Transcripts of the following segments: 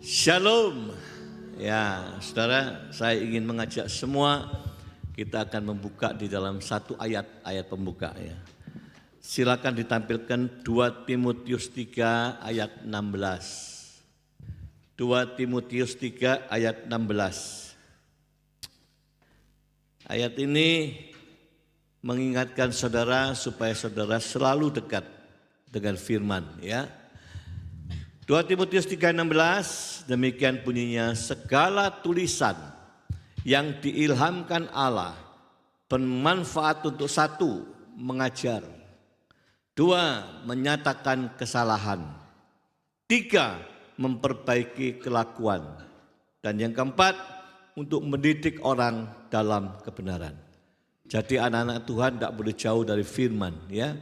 Shalom. Ya, saudara, saya ingin mengajak semua kita akan membuka di dalam satu ayat pembuka ya. Silakan ditampilkan 2 Timotius 3 ayat 16. 2 Timotius 3 ayat 16. Ayat ini mengingatkan saudara supaya saudara selalu dekat dengan firman ya. 2 Timotius 3:16 demikian bunyinya, segala tulisan yang diilhamkan Allah bermanfaat untuk 1, mengajar, 2, menyatakan kesalahan, 3, memperbaiki kelakuan, dan yang keempat, untuk mendidik orang dalam kebenaran. Jadi anak-anak Tuhan tidak boleh jauh dari firman ya.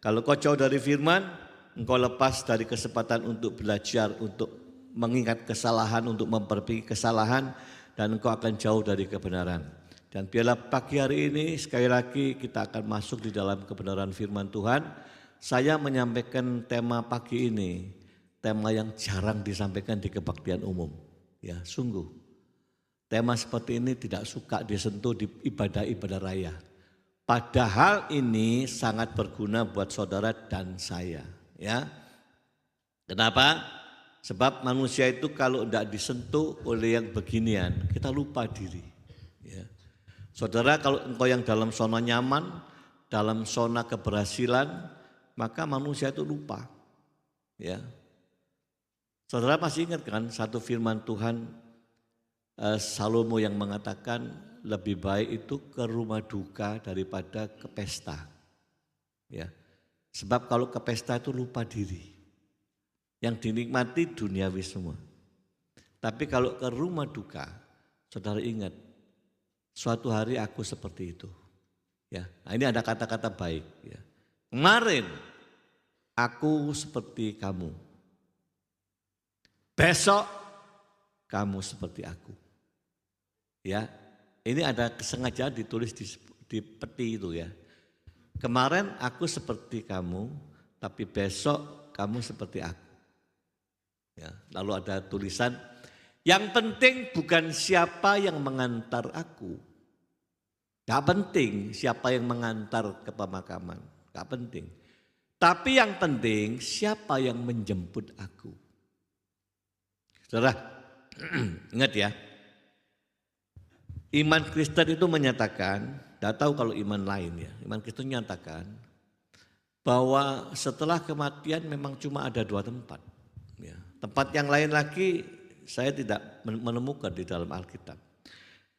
Kalau kau jauh dari firman, engkau lepas dari kesempatan untuk belajar, untuk mengingat kesalahan, untuk memperbaiki kesalahan, dan engkau akan jauh dari kebenaran. Dan biarlah pagi hari ini sekali lagi kita akan masuk di dalam kebenaran firman Tuhan. Saya menyampaikan tema pagi ini, tema yang jarang disampaikan di kebaktian umum. Ya, sungguh. Tema seperti ini tidak suka disentuh di ibadah-ibadah raya. Padahal ini sangat berguna buat saudara dan saya. Ya, kenapa? Sebab manusia itu kalau tidak disentuh oleh yang beginian, kita lupa diri. Ya. Saudara, kalau engkau yang dalam zona nyaman, dalam zona keberhasilan, maka manusia itu lupa. Ya. Saudara pasti ingat kan satu firman Tuhan Salomo yang mengatakan lebih baik itu ke rumah duka daripada ke pesta. Ya. Sebab kalau ke pesta itu lupa diri. Yang dinikmati duniawi semua. Tapi kalau ke rumah duka, saudara ingat, suatu hari aku seperti itu. Ya, nah ini ada kata-kata baik. Ya. Kemarin aku seperti kamu. Besok kamu seperti aku. Ya, ini ada kesengajaan ditulis di peti itu ya. Kemarin aku seperti kamu, tapi besok kamu seperti aku. Ya, lalu ada tulisan, yang penting bukan siapa yang mengantar aku. Gak penting siapa yang mengantar ke pemakaman, gak penting. Tapi yang penting siapa yang menjemput aku. Saudara, ingat ya. Iman Kristen itu menyatakan, tidak tahu kalau iman lain ya, iman Kristen menyatakan bahwa setelah kematian memang cuma ada 2 tempat. Ya. Tempat yang lain lagi saya tidak menemukan di dalam Alkitab.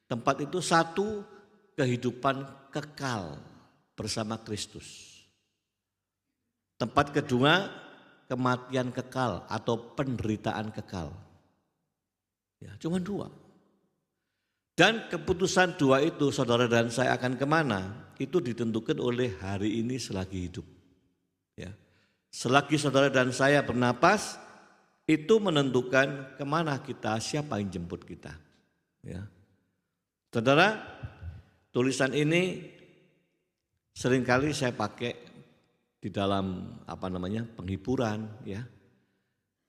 Tempat itu 1, kehidupan kekal bersama Kristus. Tempat kedua, kematian kekal atau penderitaan kekal. Ya, cuma 2. Dan keputusan 2 itu saudara dan saya akan kemana, itu ditentukan oleh hari ini selagi hidup. Ya. Selagi saudara dan saya bernapas, itu menentukan kemana kita, siapa yang jemput kita. Ya. Saudara, tulisan ini seringkali saya pakai di dalam penghiburan. Ya.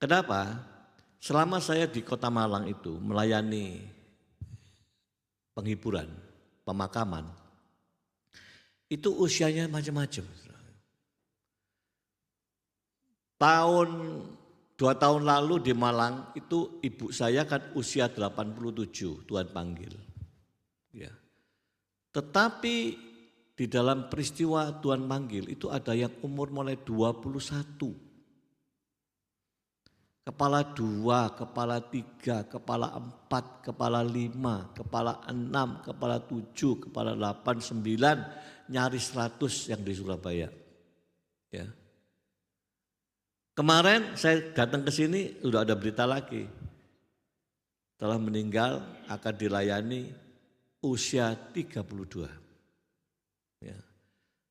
Kenapa? Selama saya di Kota Malang itu melayani penghiburan, pemakaman, itu usianya macam-macam. 2 tahun lalu di Malang itu ibu saya kan usia 87, Tuhan panggil. Ya. Tetapi di dalam peristiwa Tuhan panggil itu ada yang umur mulai 21. Kepala 2, kepala 3, kepala 4, kepala 5, kepala 6, kepala 7, kepala 8, 9, nyaris 100 yang di Surabaya. Ya. Kemarin saya datang ke sini sudah ada berita lagi. Telah meninggal akan dilayani usia 32. Ya.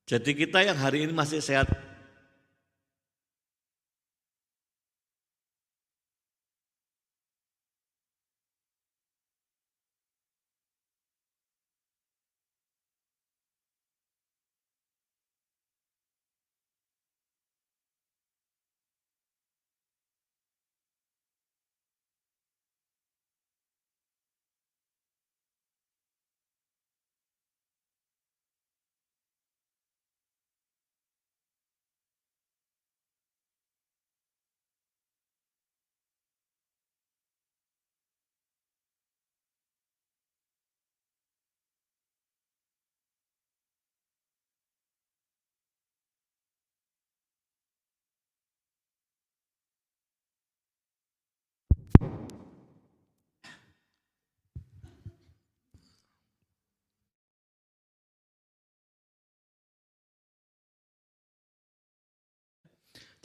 Jadi kita yang hari ini masih sehat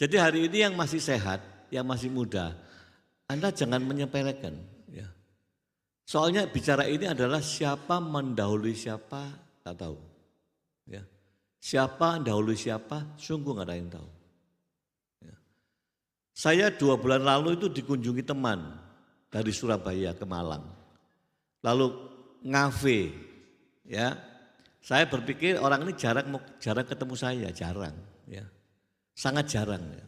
Jadi hari ini yang masih sehat, yang masih muda, Anda jangan menyepelekan. Ya. Soalnya bicara ini adalah siapa mendahului siapa, tak tahu. Ya. Siapa mendahului siapa, sungguh nggak ada yang tahu. Ya. Saya 2 bulan lalu itu dikunjungi teman dari Surabaya ke Malang. Lalu ngafe, ya. Saya berpikir orang ini jarang ketemu saya, jarang, ya. Sangat jarang, ya.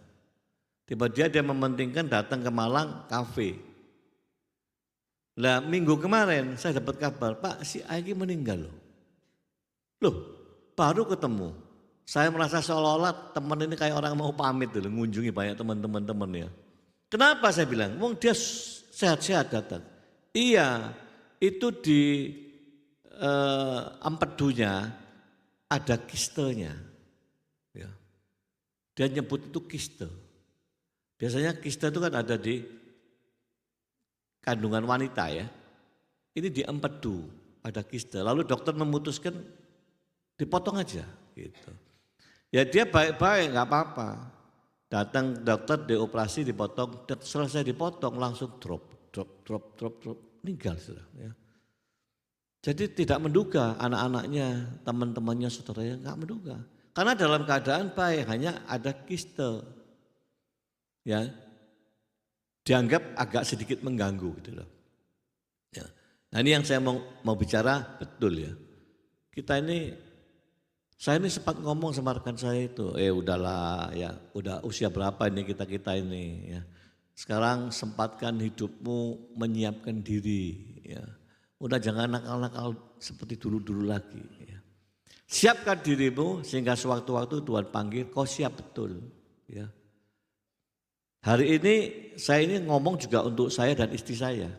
Tiba-tiba dia mementingkan datang ke Malang kafe. Lah minggu kemarin saya dapat kabar, Pak si Aiki meninggal loh. Loh baru ketemu. Saya merasa seolah-olah teman ini kayak orang mau pamit loh, mengunjungi banyak teman-teman ya. Kenapa saya bilang? Wong dia sehat-sehat datang. Iya, itu di empedunya ada kistenya. Ya. Dia nyebut itu kiste. Biasanya kiste itu kan ada di kandungan wanita ya. Ini di empedu ada kiste. Lalu dokter memutuskan dipotong aja gitu. Ya dia baik-baik nggak apa-apa. Datang dokter dioperasi dipotong, selesai dipotong langsung drop, meninggal sudah ya. Jadi tidak menduga anak-anaknya, teman-temannya, saudaranya nggak menduga. Karena dalam keadaan baik hanya ada kiste. Ya. Dianggap agak sedikit mengganggu gitu loh. Ya. Nah ini yang saya mau bicara betul ya. Saya ini sempat ngomong sama rekan saya itu, udahlah ya, udah usia berapa ini kita ini ya. Sekarang sempatkan hidupmu menyiapkan diri ya. Udah jangan nakal-nakal seperti dulu-dulu lagi. Ya. Siapkan dirimu sehingga sewaktu-waktu Tuhan panggil kau siap betul. Ya. Hari ini saya ini ngomong juga untuk saya dan istri saya.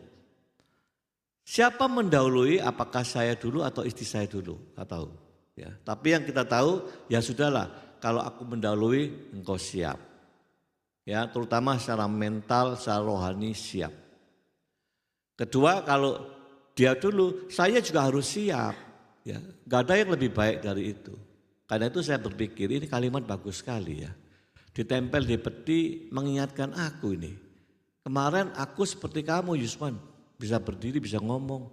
Siapa mendahului apakah saya dulu atau istri saya dulu? Gak tahu. Ya. Tapi yang kita tahu ya sudahlah kalau aku mendahului engkau siap. Ya, terutama secara mental, secara rohani siap. Kedua kalau dia dulu, saya juga harus siap. Ya, gak ada yang lebih baik dari itu. Karena itu saya berpikir ini kalimat bagus sekali ya. Ditempel di peti mengingatkan aku ini. Kemarin aku seperti kamu Yusman, bisa berdiri, bisa ngomong.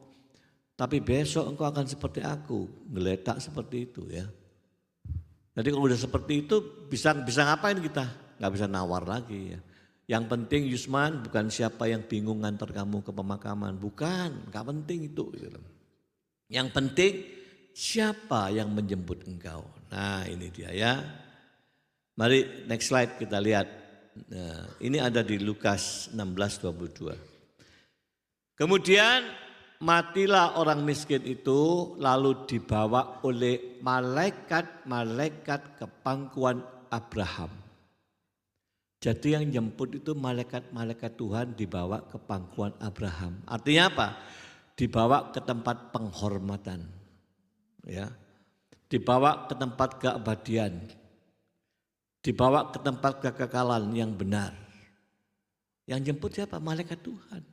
Tapi besok engkau akan seperti aku, ngeletak seperti itu ya. Jadi kalau udah seperti itu bisa ngapain kita? Gak bisa nawar lagi ya. Yang penting Yusman bukan siapa yang bingung ngantar kamu ke pemakaman. Bukan, gak penting itu. Yang penting siapa yang menjemput engkau. Nah ini dia ya. Mari next slide kita lihat. Nah, ini ada di Lukas 16:22. Kemudian matilah orang miskin itu lalu dibawa oleh malaikat-malaikat ke pangkuan Abraham. Jadi yang jemput itu malaikat-malaikat Tuhan dibawa ke pangkuan Abraham. Artinya apa? Dibawa ke tempat penghormatan. Ya. Dibawa ke tempat keabadian. Dibawa ke tempat kekekalan yang benar. Yang jemput siapa? Malaikat Tuhan.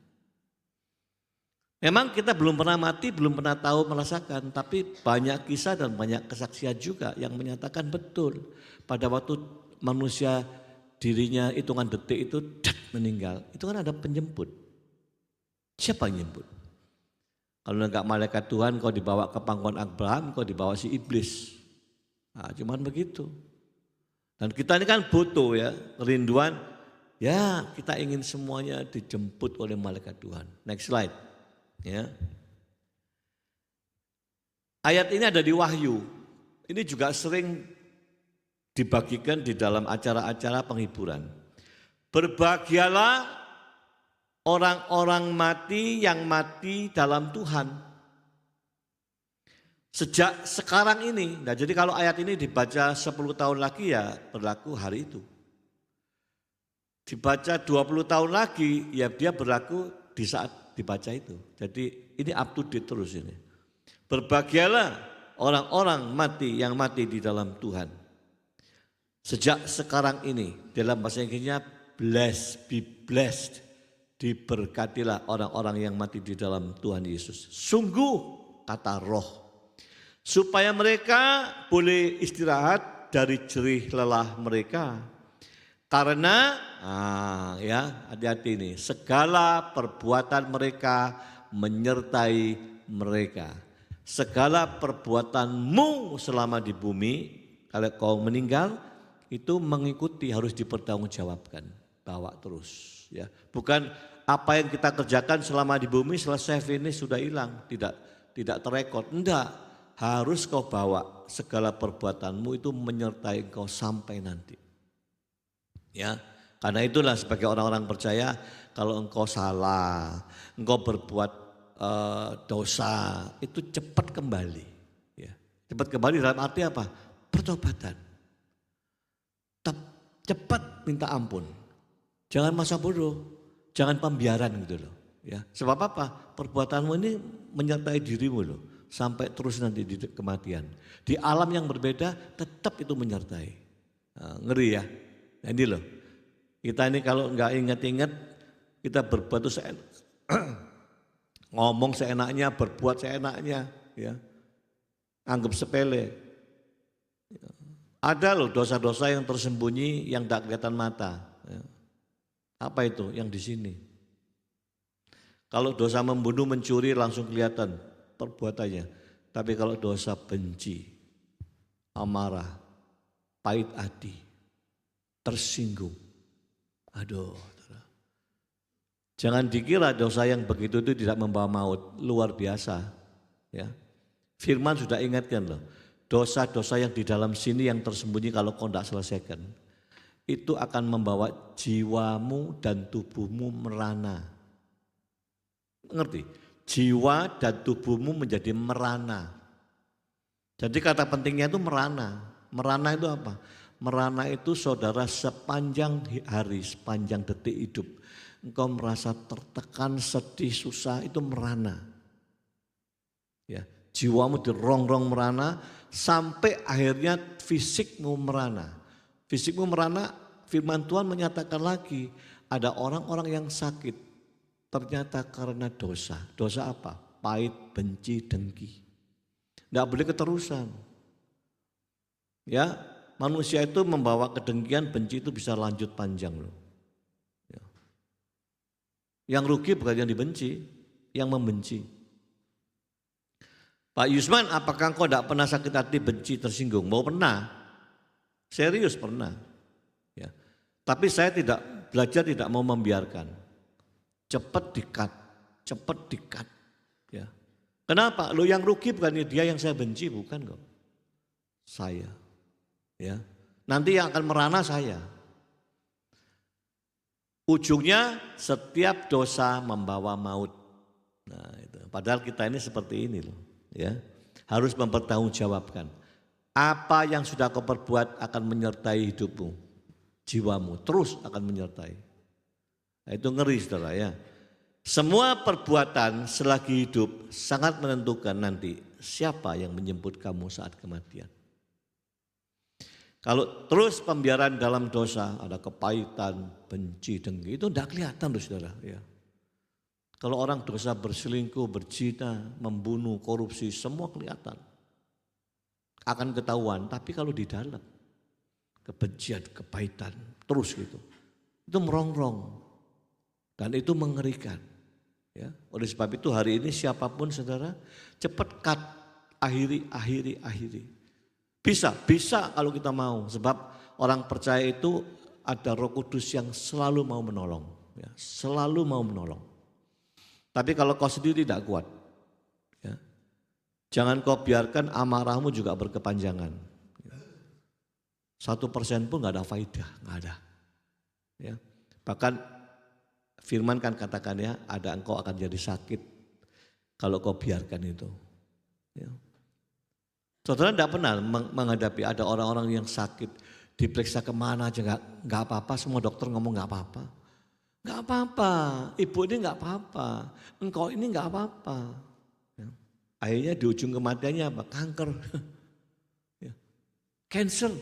Memang kita belum pernah mati, belum pernah tahu merasakan. Tapi banyak kisah dan banyak kesaksian juga yang menyatakan betul. Pada waktu manusia dirinya hitungan detik itu meninggal, itu kan ada penjemput. Siapa yang jemput? Kalau enggak malaikat Tuhan kau dibawa ke pangkuan Abraham, kau dibawa si iblis. Nah, cuman begitu. Dan kita ini kan butuh ya, kerinduan. Ya kita ingin semuanya dijemput oleh malaikat Tuhan. Next slide. Ya. Ayat ini ada di Wahyu. Ini juga sering dibagikan di dalam acara-acara penghiburan. Berbahagialah orang-orang mati yang mati dalam Tuhan. Sejak sekarang ini, nah jadi kalau ayat ini dibaca 10 tahun lagi ya berlaku hari itu. Dibaca 20 tahun lagi ya dia berlaku di saat dibaca itu. Jadi ini up to date terus ini. Berbahagialah orang-orang mati yang mati di dalam Tuhan. Sejak sekarang ini dalam bahasa Inggrisnya be blessed, diberkatilah orang-orang yang mati di dalam Tuhan Yesus. Sungguh kata roh, supaya mereka boleh istirahat dari jerih lelah mereka Karena, ya hati-hati nih, segala perbuatan mereka menyertai mereka. Segala perbuatanmu selama di bumi, kalau kau meninggal, itu mengikuti, harus dipertanggungjawabkan. Bawa terus. Ya. Bukan apa yang kita kerjakan selama di bumi selesai finish sudah hilang, tidak terekod. Enggak, harus kau bawa segala perbuatanmu itu menyertai engkau sampai nanti. Ya, karena itulah sebagai orang-orang percaya kalau engkau salah, engkau berbuat dosa, itu cepat kembali. Ya, cepat kembali dalam arti apa? Pertobatan. Cepat minta ampun. Jangan masa bodoh, jangan pembiaran gitu loh. Ya, sebab apa? Perbuatanmu ini menyertai dirimu loh, sampai terus nanti di kematian. Di alam yang berbeda tetap itu menyertai. Nah, ngeri ya. Nah, ini loh, kita ini kalau nggak ingat-ingat, kita berbuat itu ngomong seenaknya, berbuat seenaknya, ya, anggap sepele. Ada loh dosa-dosa yang tersembunyi yang tidak kelihatan mata. Ya. Apa itu? Yang di sini. Kalau dosa membunuh, mencuri langsung kelihatan perbuatannya. Tapi kalau dosa benci, amarah, pahit hati, tersinggung, aduh, jangan dikira dosa yang begitu itu tidak membawa maut, luar biasa. Ya, Firman sudah ingatkan loh, dosa-dosa yang di dalam sini yang tersembunyi kalau kau tidak selesaikan, itu akan membawa jiwamu dan tubuhmu merana. Ngerti? Jiwa dan tubuhmu menjadi merana. Jadi kata pentingnya itu merana. Merana itu apa? Merana itu saudara sepanjang hari, sepanjang detik hidup. Engkau merasa tertekan, sedih, susah, itu merana. Ya, jiwamu dirongrong merana sampai akhirnya fisikmu merana. Fisikmu merana, firman Tuhan menyatakan lagi, ada orang-orang yang sakit ternyata karena dosa. Dosa apa? Pahit, benci, dengki. Enggak boleh keterusan. Ya, manusia itu membawa kedengkian, benci itu bisa lanjut panjang loh. Ya. Yang rugi bukan yang dibenci, yang membenci. Pak Yusman, apakah engkau tidak pernah sakit hati, benci, tersinggung? Mau pernah? Serius pernah. Ya. Tapi saya belajar tidak mau membiarkan. Cepat dikat. Ya. Kenapa? Lo yang rugi bukan dia yang saya benci, bukan kok. Saya. Ya. Nanti yang akan merana saya. Ujungnya setiap dosa membawa maut. Nah, itu. Padahal kita ini seperti ini loh, ya. Harus mempertanggungjawabkan. Apa yang sudah kau perbuat akan menyertai hidupmu, jiwamu terus akan menyertai. Nah, itu ngeri saudara ya. Semua perbuatan selagi hidup sangat menentukan nanti siapa yang menjemput kamu saat kematian. Kalau terus pembiaran dalam dosa, ada kepahitan, benci, dengki, itu tidak kelihatan loh saudara. Ya. Kalau orang dosa berselingkuh, berzina, membunuh, korupsi, semua kelihatan. Akan ketahuan, tapi kalau di dalam, kebencian, kepahitan, terus gitu. Itu merongrong dan itu mengerikan. Ya, oleh sebab itu hari ini siapapun saudara, cepat cut, akhiri. Bisa kalau kita mau, sebab orang percaya itu ada Roh Kudus yang selalu mau menolong, ya, selalu mau menolong. Tapi kalau kau sendiri tidak kuat, ya, jangan kau biarkan amarahmu juga berkepanjangan. 1% pun nggak ada faidah, nggak ada. Ya, bahkan Firman kan katakan ya, ada engkau akan jadi sakit kalau kau biarkan itu. Ya. Saudara tidak pernah menghadapi ada orang-orang yang sakit, diperiksa kemana aja nggak apa-apa, semua dokter ngomong nggak apa-apa. Nggak apa-apa, ibu ini nggak apa-apa, engkau ini nggak apa-apa. Ya. Akhirnya di ujung kematiannya apa? Kanker, ya. Cancer.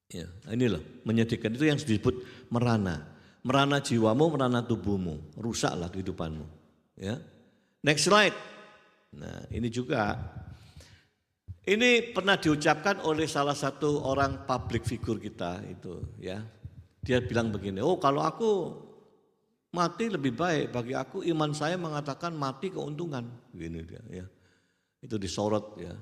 Ya, ini loh menyedihkan, itu yang disebut merana. Merana jiwamu, merana tubuhmu, rusaklah kehidupanmu. Ya. Next slide. Nah ini juga, ini pernah diucapkan oleh salah satu orang public figure kita itu, ya. Dia bilang begini, oh kalau aku mati lebih baik, bagi aku iman saya mengatakan mati keuntungan. Begini dia, ya. Itu disorot ya,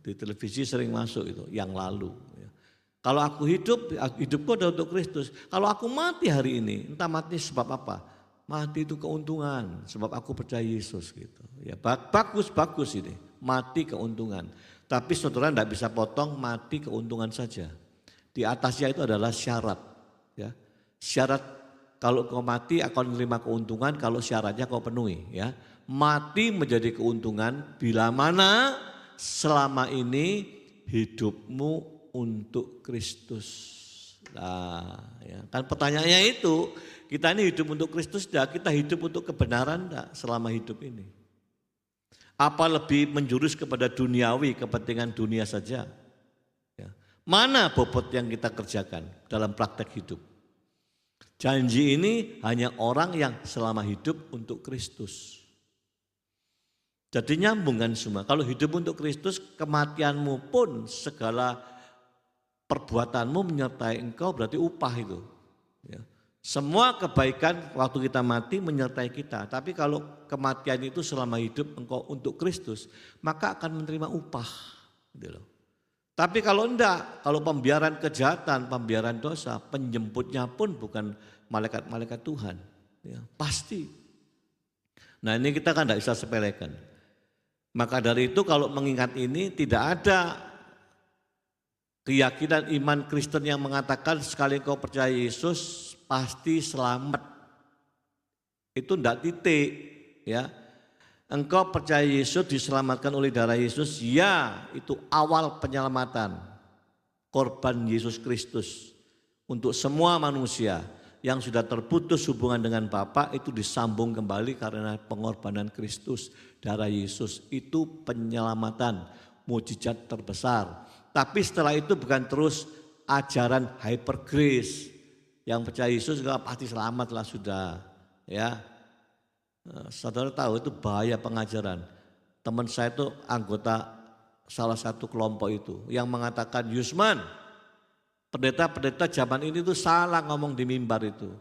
di televisi sering masuk itu, yang lalu. Ya. Kalau aku hidup, hidupku adalah untuk Kristus. Kalau aku mati hari ini, entah mati sebab apa, mati itu keuntungan, sebab aku percaya Yesus gitu. Ya bagus ini, mati keuntungan. Tapi saudara tidak bisa potong mati keuntungan saja. Di atasnya itu adalah syarat. Ya. Syarat kalau kau mati akan menerima keuntungan kalau syaratnya kau penuhi. Ya. Mati menjadi keuntungan bila mana selama ini hidupmu untuk Kristus. Nah, ya. Kan pertanyaannya itu, kita ini hidup untuk Kristus enggak? Kita hidup untuk kebenaran enggak selama hidup ini? Apa lebih menjurus kepada duniawi, kepentingan dunia saja? Ya. Mana bobot yang kita kerjakan dalam praktek hidup? Janji ini hanya orang yang selama hidup untuk Kristus. Jadi nyambungkan semua. Kalau hidup untuk Kristus, kematianmu pun segala perbuatanmu menyertai engkau berarti upah itu. Ya. Semua kebaikan waktu kita mati menyertai kita. Tapi kalau kematian itu selama hidup engkau untuk Kristus, maka akan menerima upah. Gitu loh. Tapi kalau enggak, kalau pembiaran kejahatan, pembiaran dosa, penjemputnya pun bukan malaikat-malaikat Tuhan. Ya, pasti. Nah ini kita kan tidak bisa sepelekan. Maka dari itu kalau mengingat ini tidak ada keyakinan iman Kristen yang mengatakan sekali kau percaya Yesus pasti selamat. Itu tidak titik. Ya. Engkau percaya Yesus diselamatkan oleh darah Yesus, ya itu awal penyelamatan. Korban Yesus Kristus untuk semua manusia yang sudah terputus hubungan dengan Bapa itu disambung kembali karena pengorbanan Kristus, darah Yesus. Itu penyelamatan, mukjizat terbesar. Tapi setelah itu bukan terus ajaran hyper grace. Yang percaya Yesus juga pasti selamat lah sudah. Ya, saudara tahu itu bahaya pengajaran. Teman saya itu anggota salah satu kelompok itu yang mengatakan, Yusman, pendeta-pendeta zaman ini tuh salah ngomong di mimbar itu.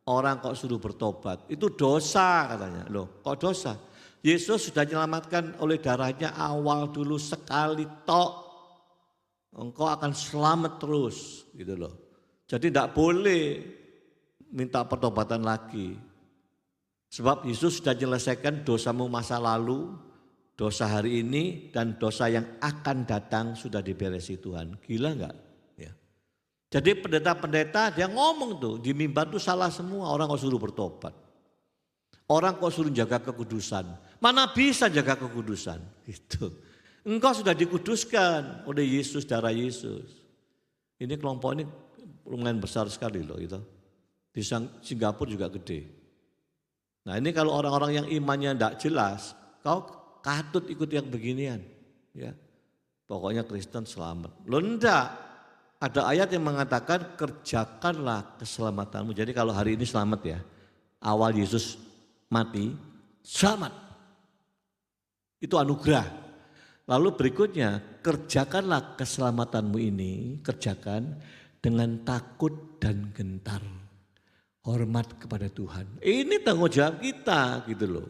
Orang kok suruh bertobat, itu dosa katanya. Loh, kok dosa? Yesus sudah menyelamatkan oleh darahnya awal dulu sekali tok. Engkau akan selamat terus gitu loh. Jadi tidak boleh minta pertobatan lagi. Sebab Yesus sudah menyelesaikan dosamu masa lalu, dosa hari ini dan dosa yang akan datang sudah diberesi Tuhan. Gila enggak? Ya. Jadi pendeta-pendeta dia ngomong tuh di mimbar tuh salah semua, orang kok suruh bertobat. Orang kok suruh jaga kekudusan. Mana bisa jaga kekudusan? Gitu. Engkau sudah dikuduskan oleh Yesus, darah Yesus. Ini kelompok ini lumayan besar sekali loh itu. Di Singapura juga gede. Nah ini kalau orang-orang yang imannya tidak jelas, kau katut ikut yang beginian. Ya. Pokoknya Kristen selamat. Loh enggak, ada ayat yang mengatakan kerjakanlah keselamatanmu. Jadi kalau hari ini selamat ya, awal Yesus mati, selamat. Itu anugerah. Lalu berikutnya, kerjakanlah keselamatanmu ini, kerjakan dengan takut dan gentar. Hormat kepada Tuhan. Ini tanggung jawab kita gitu loh.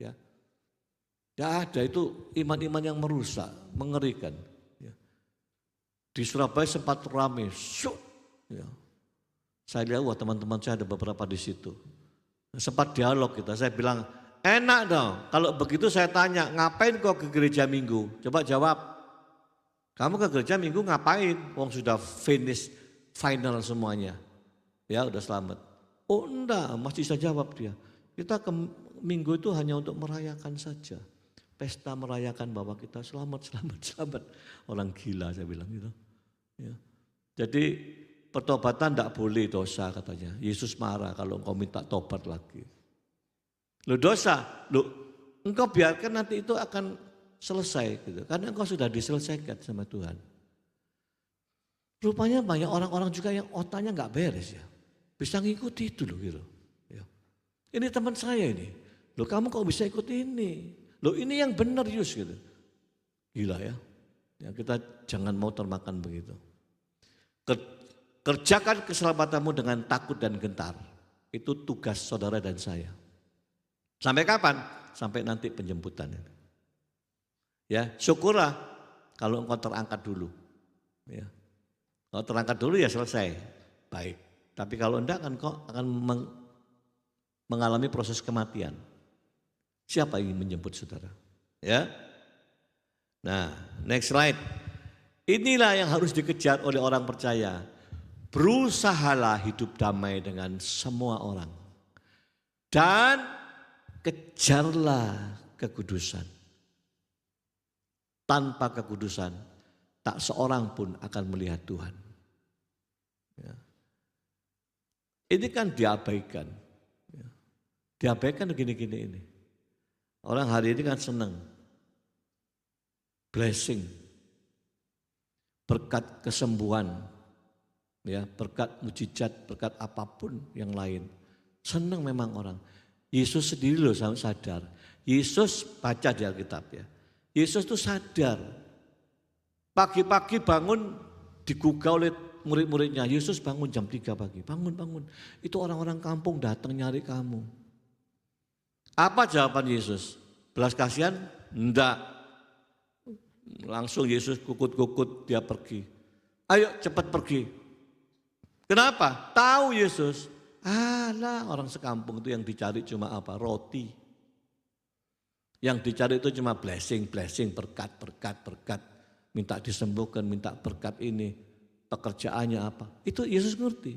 Ya. Ya ada itu iman-iman yang merusak, mengerikan. Ya. Di Surabaya sempat ramai, ya. Saya lihat wah teman-teman saya ada beberapa di situ. Sempat dialog kita, saya bilang enak dong, kalau begitu saya tanya, ngapain kok ke gereja minggu? Coba jawab, kamu ke gereja minggu ngapain? Wong sudah finish, final semuanya. Ya udah selamat. Oh enggak, masih bisa jawab dia. Kita ke minggu itu hanya untuk merayakan saja. Pesta merayakan bahwa kita selamat. Orang gila saya bilang gitu. Ya. Jadi pertobatan tidak boleh dosa katanya. Yesus marah kalau engkau minta tobat lagi. Lo dosa, lo engkau biarkan nanti itu akan selesai gitu. Karena engkau sudah diselesaikan sama Tuhan. Rupanya banyak orang-orang juga yang otaknya nggak beres ya. Bisa ngikuti itu loh gitu. Ya. Ini teman saya ini. Loh kamu kok bisa ikut ini? Loh ini yang benar Yus gitu. Gila ya. Ya kita jangan mau termakan begitu. kerjakan keselamatanmu dengan takut dan gentar. Itu tugas saudara dan saya. Sampai kapan? Sampai nanti penjemputan. Ya, syukurlah kalau engkau terangkat dulu. Ya. Kalau terangkat dulu ya selesai, baik. Tapi kalau enggak kan kau akan mengalami proses kematian. Siapa yang menjemput saudara? Ya. Nah, next slide. Inilah yang harus dikejar oleh orang percaya. Berusahalah hidup damai dengan semua orang. Dan kejarlah kekudusan. Tanpa kekudusan, tak seorang pun akan melihat Tuhan. Ya. Ini kan diabaikan. Ya. Diabaikan gini-gini ini. Orang hari ini kan senang. Blessing. Berkat kesembuhan. Ya, berkat mujizat, berkat apapun yang lain. Senang memang orang. Yesus sendiri loh sadar. Yesus baca di Alkitab ya. Yesus itu sadar. Pagi-pagi bangun digugah oleh murid-muridnya. Yesus bangun jam 3 pagi. Bangun. Itu orang-orang kampung datang nyari kamu. Apa jawaban Yesus? Belas kasihan? Enggak. Langsung Yesus kukut-kukut dia pergi. Ayo cepat pergi. Kenapa? Tahu Yesus. Alah orang sekampung itu yang dicari cuma apa? Roti. Yang dicari itu cuma blessing, berkat. Minta disembuhkan, minta berkat ini. Pekerjaannya apa. Itu Yesus ngerti.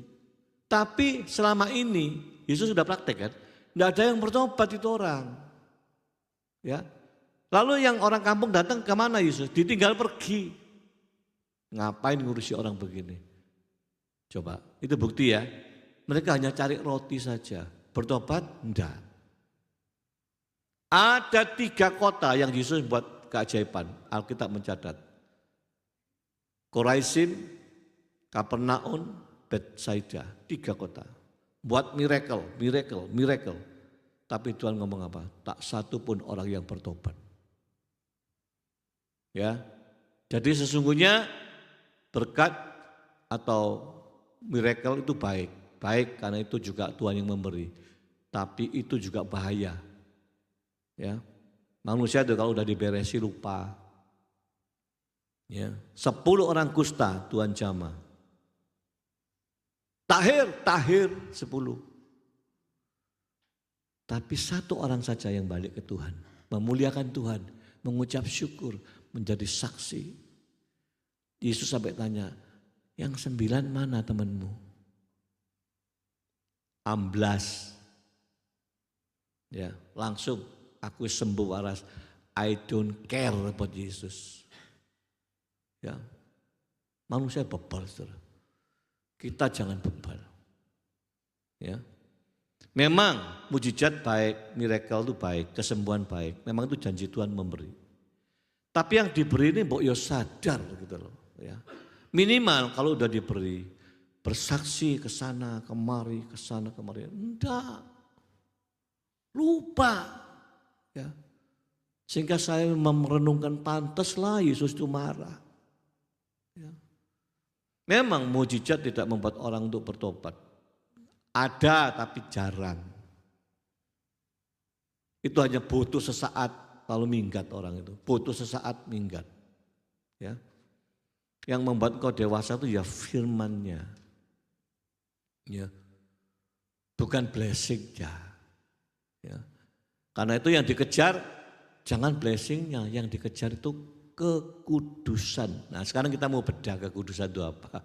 Tapi selama ini Yesus sudah praktek kan. Tidak ada yang bertobat itu orang. Ya. Lalu yang orang kampung datang kemana Yesus? Ditinggal pergi. Ngapain ngurusi orang begini? Coba, itu bukti ya. Mereka hanya cari roti saja. Bertobat? Enggak. Ada 3 kota yang Yesus buat keajaiban. Alkitab mencatat. Koraisim, Kapernaum, Betsaida. 3 kota. Buat miracle. Tapi Tuhan ngomong apa? Tak satu pun orang yang bertobat. Ya. Jadi sesungguhnya berkat atau miracle itu baik. Baik karena itu juga Tuhan yang memberi. Tapi itu juga bahaya. Ya, manusia itu kalau udah diberesi lupa. Ya, 10 orang kusta Tuhan jamah. Tahir 10. Tapi 1 orang saja yang balik ke Tuhan, memuliakan Tuhan, mengucap syukur, menjadi saksi. Yesus sampai tanya, yang 9 mana temanmu? Amblas. Ya, langsung. Aku sembuh waras. I don't care about Yesus. Ya, manusia bebal, saudara. Kita jangan bebal. Ya, memang mujizat baik, miracle itu baik, kesembuhan baik. Memang itu janji Tuhan memberi. Tapi yang diberi ini mbok yo sadar gitu loh. Ya, minimal kalau udah diberi bersaksi ke sana kemari, ke sana kemari. Enggak, lupa. Ya. Sehingga saya merenungkan pantaslah Yesus itu marah. Ya. Memang mujizat tidak membuat orang untuk bertobat. Ada tapi jarang. Itu hanya butuh sesaat lalu minggat orang itu. Butuh sesaat minggat. Ya. Yang membuat kau dewasa itu ya firman-Nya. Ya. Bukan blessing-nya. Ya. Karena itu yang dikejar jangan blessing-nya, yang dikejar itu kekudusan. Nah sekarang kita mau bedah kekudusan itu apa.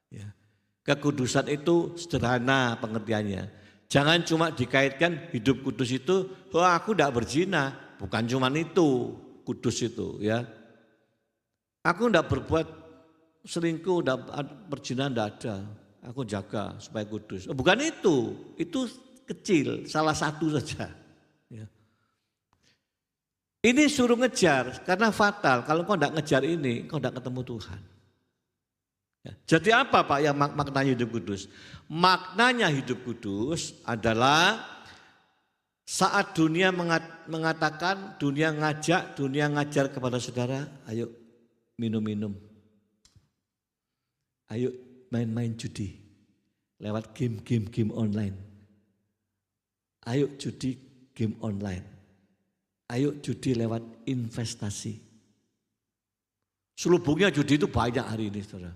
Ya. Kekudusan itu sederhana pengertiannya. Jangan cuma dikaitkan hidup kudus itu, oh aku tidak berzina. Bukan cuma itu, kudus itu ya. Aku tidak berbuat selingkuh, tidak berzina, tidak ada. Aku jaga supaya kudus. Oh, bukan itu kecil, salah satu saja. Ya. Ini suruh ngejar karena fatal. Kalau kau tidak ngejar ini, kau tidak ketemu Tuhan. Ya. Jadi apa Pak yang maknanya hidup kudus? Maknanya hidup kudus adalah saat dunia mengatakan, dunia ngajak, dunia ngajar kepada saudara, ayo minum-minum. Ayo main-main judi lewat game online. Ayo judi game online. Ayo judi lewat investasi. Selubungnya judi itu banyak hari ini, saudara.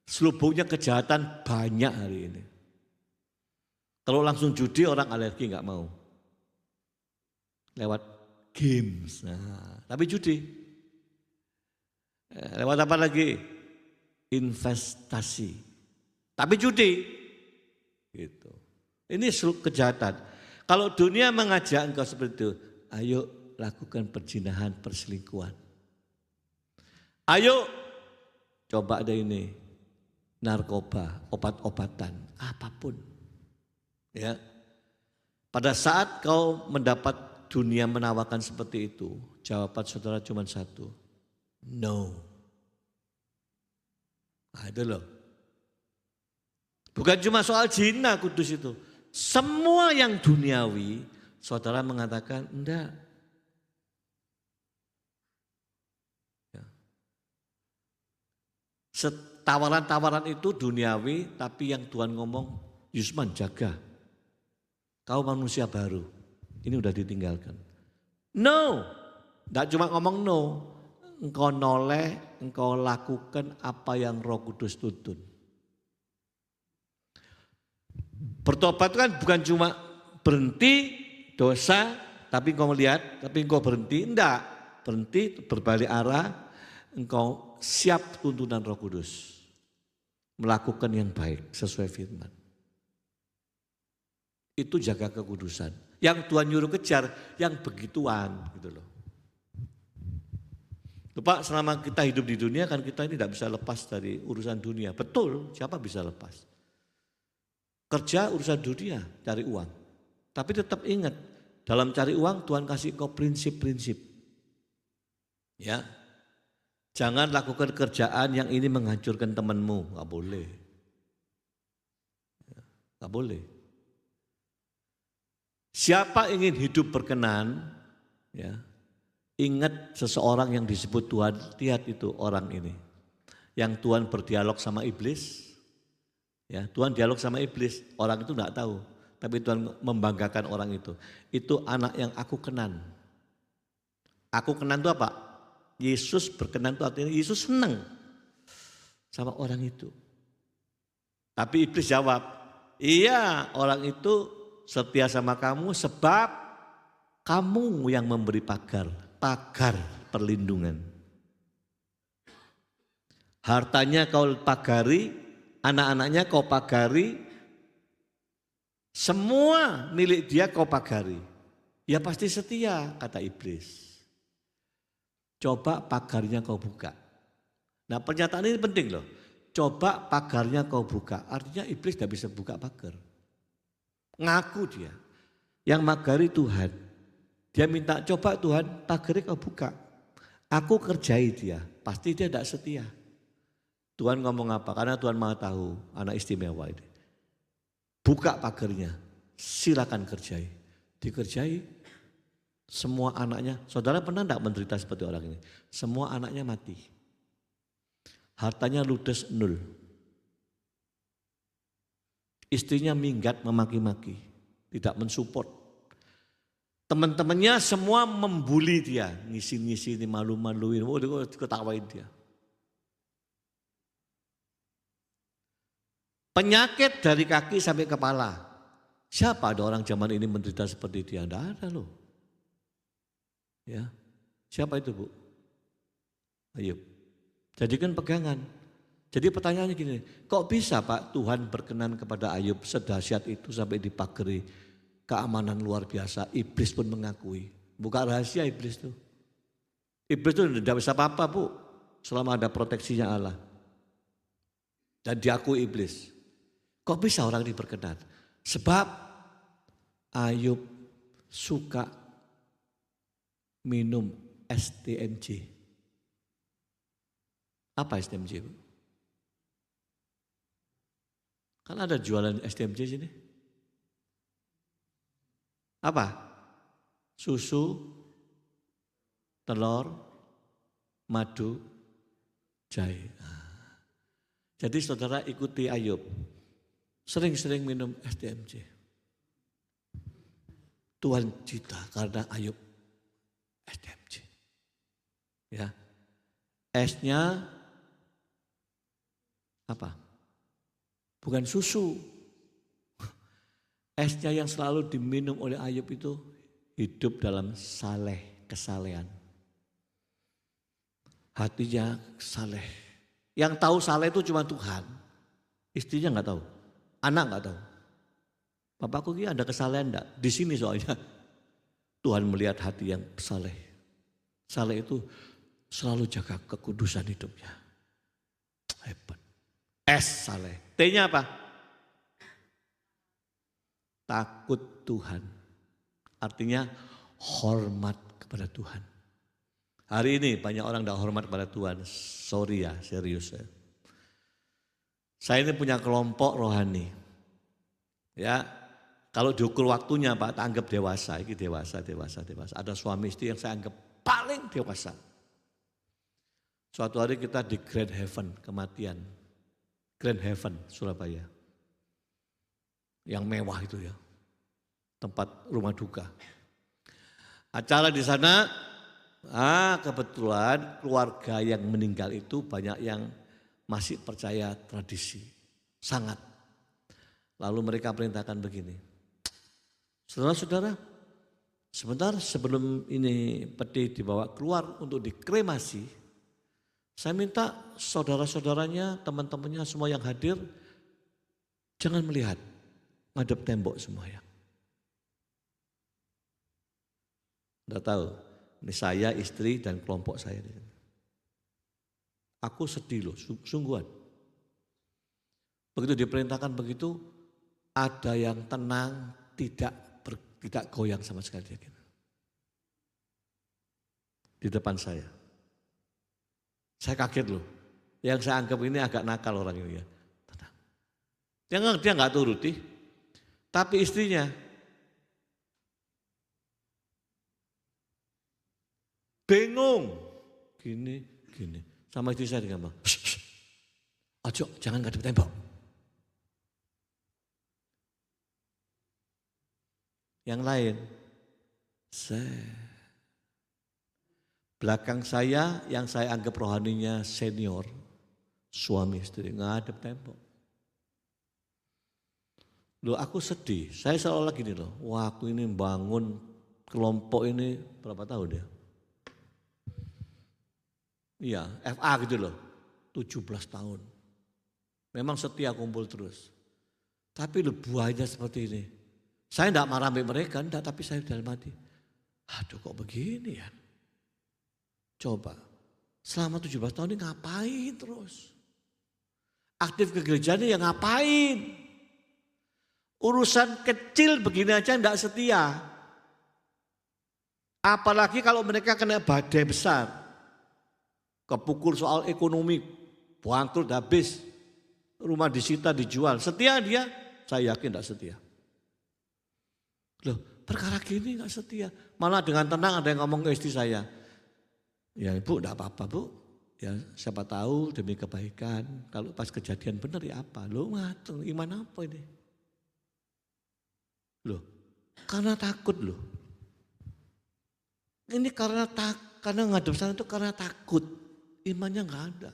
Selubungnya kejahatan banyak hari ini. Kalau langsung judi orang alergi nggak mau. Lewat games. Nah, tapi judi. Lewat apa lagi? Investasi. Tapi judi. Gitu. Ini kejahatan. Kalau dunia mengajak engkau seperti itu, ayo lakukan perzinahan, perselingkuhan. Ayo coba ada ini, narkoba, obat-obatan, apapun. Ya. Pada saat kau mendapat dunia menawarkan seperti itu, jawaban saudara cuma satu, no. Nah, itu loh. Bukan cuma soal zina kudus itu. Semua yang duniawi, saudara mengatakan enggak. Ya. Tawaran-tawaran itu duniawi, tapi yang Tuhan ngomong, Yusman jaga. Kau manusia baru, ini udah ditinggalkan. No, enggak cuma ngomong no. Engkau noleh, engkau lakukan apa yang Roh Kudus tuntun. Bertobat itu kan bukan cuma berhenti dosa, tapi engkau melihat, tapi engkau berhenti, enggak. Berhenti, berbalik arah, engkau siap tuntunan Roh Kudus. Melakukan yang baik sesuai firman. Itu jaga kekudusan. Yang Tuhan nyuruh kejar, yang begituan gitu loh. Pak, selama kita hidup di dunia kan kita ini tidak bisa lepas dari urusan dunia. Betul, siapa bisa lepas? Kerja urusan dunia, cari uang. Tapi tetap ingat, dalam cari uang Tuhan kasih kau prinsip-prinsip. Ya, jangan lakukan kerjaan yang ini menghancurkan temanmu, nggak boleh. Nggak boleh. Siapa ingin hidup berkenan, ya, ingat seseorang yang disebut Tuhan, lihat itu orang ini. Yang Tuhan berdialog sama iblis, ya, Tuhan dialog sama iblis, orang itu enggak tahu. Tapi Tuhan membanggakan orang itu. Itu anak yang aku kenan. Aku kenan itu apa? Yesus berkenan itu artinya Yesus senang sama orang itu. Tapi iblis jawab, iya orang itu setia sama kamu sebab kamu yang memberi pagar perlindungan. Hartanya kau pagari, anak-anaknya kau pagari, semua milik dia kau pagari. Ya pasti setia, kata iblis. Coba pagarnya kau buka. Nah pernyataan ini penting loh. Coba pagarnya kau buka. Artinya iblis tidak bisa buka pagar. Ngaku dia. Yang magari Tuhan. Dia minta coba Tuhan pagarnya kau buka. Aku kerjai dia. Pasti dia tidak setia. Tuhan ngomong apa? Karena Tuhan Maha tahu anak istimewa ini. Buka pagarnya. Silakan kerjai. Dikerjai. Semua anaknya. Saudara pernah tidak menderita seperti orang ini? Semua anaknya mati. Hartanya ludes 0. Istrinya minggat memaki-maki. Tidak mensupport. Teman-temannya semua membuli dia, ngisi-ngisi, malu-maluin, ketawain dia. Penyakit dari kaki sampai kepala. Siapa ada orang zaman ini menderita seperti dia? Tidak ada loh. Ya, siapa itu Bu? Ayub. Jadikan pegangan. Jadi pertanyaannya gini, kok bisa Pak Tuhan berkenan kepada Ayub sedahsyat itu sampai dipagari? Keamanan luar biasa, iblis pun mengakui. Buka rahasia iblis itu. Iblis itu tidak bisa apa-apa Bu, selama ada proteksinya Allah. Dan diakui iblis. Kok bisa orang ini berkenan? Sebab Ayub suka minum STMJ. Apa STMJ Bu? Kan ada jualan STMJ sini. Apa? Susu, telur, madu, jahe. Jadi saudara ikuti Ayub. Sering-sering minum STMJ. Tuhan cita karena Ayub STMJ. Ya. S-nya apa? Bukan susu. S-nya yang selalu diminum oleh Ayub itu hidup dalam saleh, kesalehan. Hatinya saleh. Yang tahu saleh itu cuma Tuhan. Istrinya nggak tahu, anak nggak tahu. Bapakku ini ada kesalehan enggak? Di sini soalnya Tuhan melihat hati yang saleh. Saleh itu selalu jaga kekudusan hidupnya. Hebat. S saleh. T-nya apa? Takut Tuhan. Artinya hormat kepada Tuhan. Hari ini banyak orang tidak hormat kepada Tuhan. Sorry ya, serius ya. Saya ini punya kelompok rohani. Ya, kalau diukur waktunya Pak, tak anggap dewasa. Ini dewasa. Ada suami istri yang saya anggap paling dewasa. Suatu hari kita di Grand Heaven, kematian. Grand Heaven, Surabaya. Yang mewah itu ya. Tempat rumah duka. Acara di sana, kebetulan keluarga yang meninggal itu banyak yang masih percaya tradisi, sangat. Lalu mereka perintahkan begini, saudara-saudara, sebentar sebelum ini peti dibawa keluar untuk dikremasi, saya minta saudara-saudaranya, teman-temannya semua yang hadir, jangan melihat, ngadep tembok semua ya. Tidak tahu, ini saya, istri dan kelompok saya di sini. Aku sedih loh, sungguhan. Begitu diperintahkan begitu, ada yang tenang, tidak goyang sama sekali. Di depan saya. Saya kaget loh. Yang saya anggap ini agak nakal orang ini ya. Tenang. Dia nggak turuti, tapi istrinya bingung. Gini. Sama istri saya dengan ojo, jangan ngadep tembok. Yang lain, belakang saya yang saya anggap rohaninya senior, suami istri ngadep tembok. Loh aku sedih, saya seolah gini loh, wah aku ini bangun kelompok ini berapa tahun ya? Iya, FA gitu loh, 17 tahun. Memang setia kumpul terus. Tapi lu buahnya seperti ini. Saya tidak marah sama mereka, enggak, tapi saya dalam hati. Aduh kok begini ya. Coba, selama 17 tahun ini ngapain terus? Aktif ke gerejanya ya ngapain? Urusan kecil begini aja enggak setia. Apalagi kalau mereka kena badai besar. Kepukul soal ekonomi, bangkrut habis, rumah disita dijual. Setia dia? Saya yakin tidak setia. Loh perkara gini gak setia. Malah dengan tenang ada yang ngomong ke istri saya. Ya ibu tidak apa-apa bu. Ya siapa tahu demi kebaikan. Kalau pas kejadian benar ya apa. Loh ngatur iman apa ini. Loh karena takut loh. Ini karena ngadep sana itu karena takut. Imannya gak ada.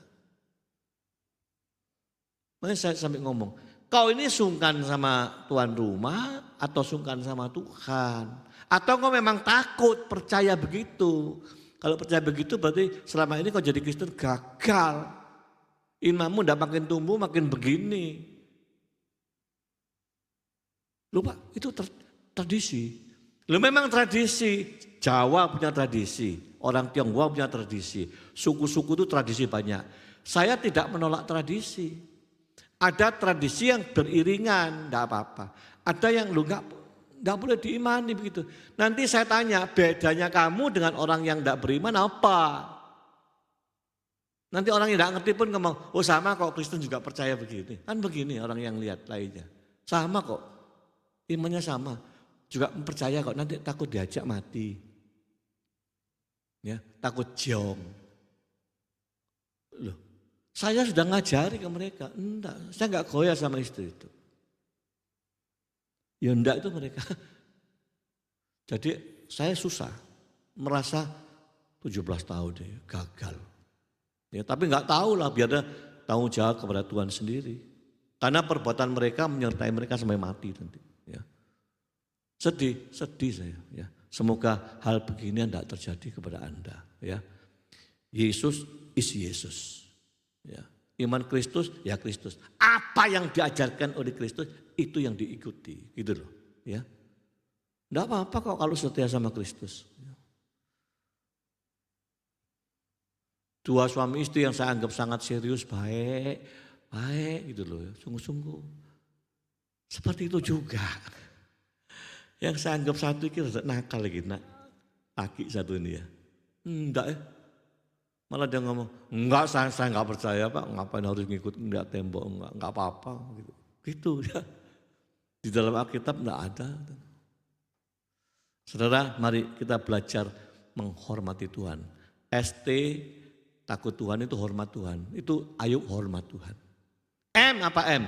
Makanya saya sampai ngomong, kau ini sungkan sama tuan rumah atau sungkan sama Tuhan? Atau kau memang takut percaya begitu? Kalau percaya begitu berarti selama ini kau jadi Kristen gagal. Imanmu tidak makin tumbuh makin begini. Lupa itu tradisi. Lu memang tradisi, Jawa punya tradisi. Orang Tionghoa punya tradisi, suku-suku itu tradisi banyak. Saya tidak menolak tradisi. Ada tradisi yang beriringan, tidak apa-apa. Ada yang lu nggak boleh diimani begitu. Nanti saya tanya, bedanya kamu dengan orang yang tidak beriman apa? Nanti orang yang tidak ngerti pun ngomong, oh sama kok Kristen juga percaya begini. Kan begini orang yang lihat lainnya. Sama kok, imannya sama. Juga percaya kok, nanti takut diajak mati. Ya, takut jong. Loh, Saya sudah ngajari ke mereka, enggak, saya enggak goyah sama istri itu. Ya enggak itu mereka. Jadi saya susah, merasa 17 tahun deh, gagal. Ya, tapi enggak tahu lah, biar ada tanggung jawab kepada Tuhan sendiri. Karena perbuatan mereka menyertai mereka sampai mati nanti. Ya. Sedih saya. Ya. Semoga hal begini tidak terjadi kepada Anda. Ya. Yesus is Yesus. Ya. Iman Kristus, ya Kristus. Apa yang diajarkan oleh Kristus, itu yang diikuti. Gitu loh. Ya. Tidak apa-apa kok kalau setia sama Kristus. Ya. Dua suami istri yang saya anggap sangat serius, baik gitu loh, sungguh-sungguh. Seperti itu juga. Yang saya anggap satu kira nakal lagi, laki satu ini ya. Enggak ya. Malah dia ngomong, enggak saya enggak percaya Pak, ngapain harus ngikut enggak tembok, enggak apa-apa. Gitu ya. Di dalam Alkitab enggak ada. Saudara, mari kita belajar menghormati Tuhan. ST, takut Tuhan itu hormat Tuhan. Itu Ayub hormat Tuhan. M apa M?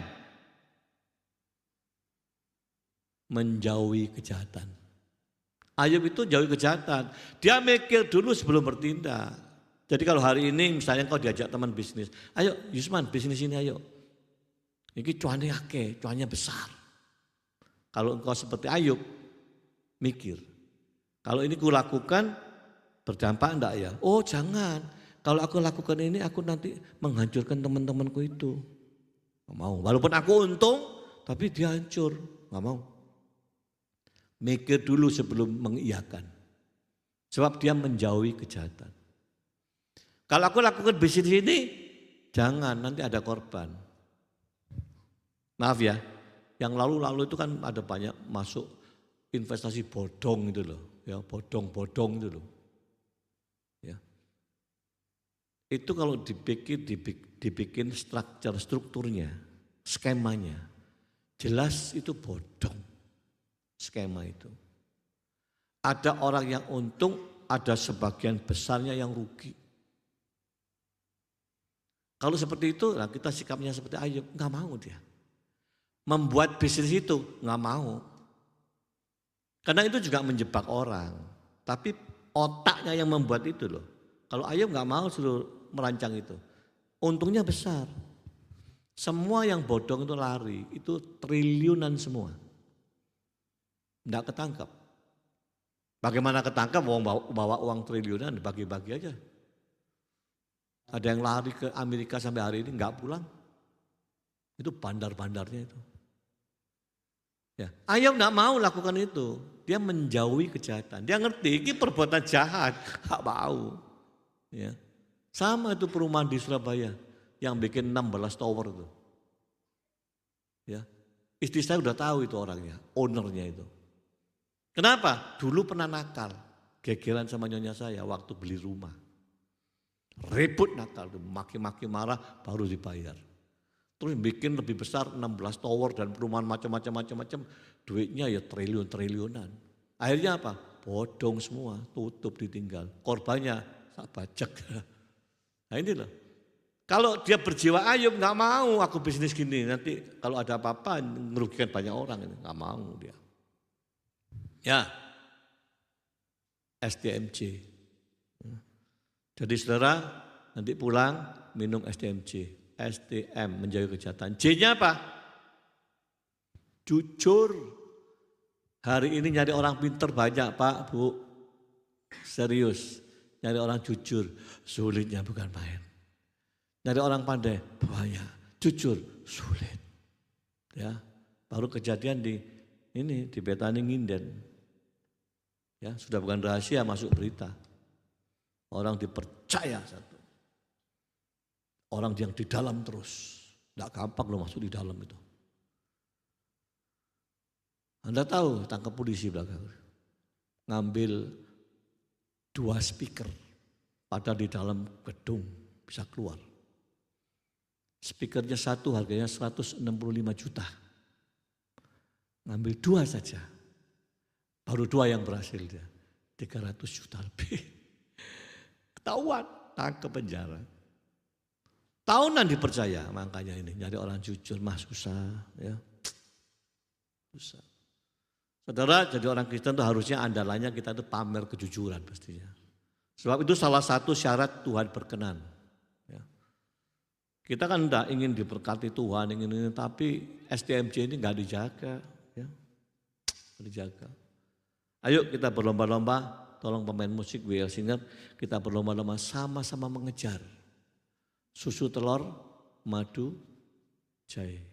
Menjauhi kejahatan. Ayub itu jauhi kejahatan. Dia mikir dulu sebelum bertindak. Jadi kalau hari ini misalnya kau diajak teman bisnis. Ayo Yusman bisnis ini ayo. Ini cuannya akeh, cuannya besar. Kalau engkau seperti Ayub, mikir. Kalau ini kulakukan berdampak enggak ya? Oh jangan. Kalau aku lakukan ini aku nanti menghancurkan teman-temanku itu. Gak mau. Walaupun aku untung, tapi dia hancur. Gak mau. Mikir dulu sebelum mengiyakan. Sebab dia menjauhi kejahatan. Kalau aku lakukan bisnis ini, jangan nanti ada korban. Maaf ya, yang lalu-lalu itu kan ada banyak masuk investasi bodong itu loh. Ya, bodong-bodong itu loh. Ya. Itu kalau dibikin strukturnya, skemanya, jelas itu bodong skema itu. Ada orang yang untung, ada sebagian besarnya yang rugi. Kalau seperti itu, nah kita sikapnya seperti Ayub, nggak mau dia. Membuat bisnis itu nggak mau. Karena itu juga menjebak orang. Tapi otaknya yang membuat itu loh. Kalau Ayub nggak mau suruh merancang itu. Untungnya besar. Semua yang bodong itu lari, itu triliunan semua. Enggak ketangkap. Bagaimana ketangkap bawa uang triliunan bagi-bagi aja. Ada yang lari ke Amerika sampai hari ini enggak pulang. Itu bandar-bandarnya itu. Ya, Ayub enggak mau lakukan itu. Dia menjauhi kejahatan. Dia ngerti ini perbuatan jahat, enggak mau. Ya. Sama itu perumahan di Surabaya yang bikin 16 tower itu. Ya. Istri saya udah tahu itu orangnya, ownernya itu. Kenapa? Dulu pernah nakal, gegeran sama nyonya saya waktu beli rumah. Ribut nakal, maki-maki marah baru dibayar. Terus bikin lebih besar 16 tower dan perumahan macam-macam, duitnya ya triliun-triliunan. Akhirnya apa? Bodong semua, tutup ditinggal. Korbannya sak bajak. Nah ini loh. Kalau dia berjiwa Ayub nggak mau aku bisnis gini, nanti kalau ada apa-apa merugikan banyak orang, nggak mau dia. Ya, STMJ. Jadi saudara nanti pulang minum STMJ. STM menjauhi kejahatan. J-nya apa? Jujur. Hari ini nyari orang pinter banyak Pak, Bu. Serius. Nyari orang jujur. Sulitnya bukan main. Nyari orang pandai banyak. Jujur sulit. Ya, baru kejadian di Betani Nginden. Ya, sudah bukan rahasia masuk berita. Orang dipercaya satu. Orang yang di dalam terus. Tidak gampang loh masuk di dalam itu. Anda tahu tangkap polisi belakang. Ngambil 2 speaker. Padahal di dalam gedung bisa keluar. Speakernya satu harganya 165 juta. Ngambil 2 saja. Baru 2 yang berhasil dia. 300 juta lebih. Ketahuan, tangkap penjara. Tahunan dipercaya, makanya ini nyari orang jujur mah susah, ya. Susah. Saudara, jadi orang Kristen itu harusnya andalannya kita itu pamer kejujuran pastinya. Sebab itu salah satu syarat Tuhan berkenan. Ya. Kita kan enggak ingin diberkati Tuhan, ingin ini, tapi STMJ ini enggak dijaga. Ya. Nggak dijaga. Ayo kita berlomba-lomba, tolong pemain musik WL Singer, kita berlomba-lomba sama-sama mengejar susu telur, madu, jahe.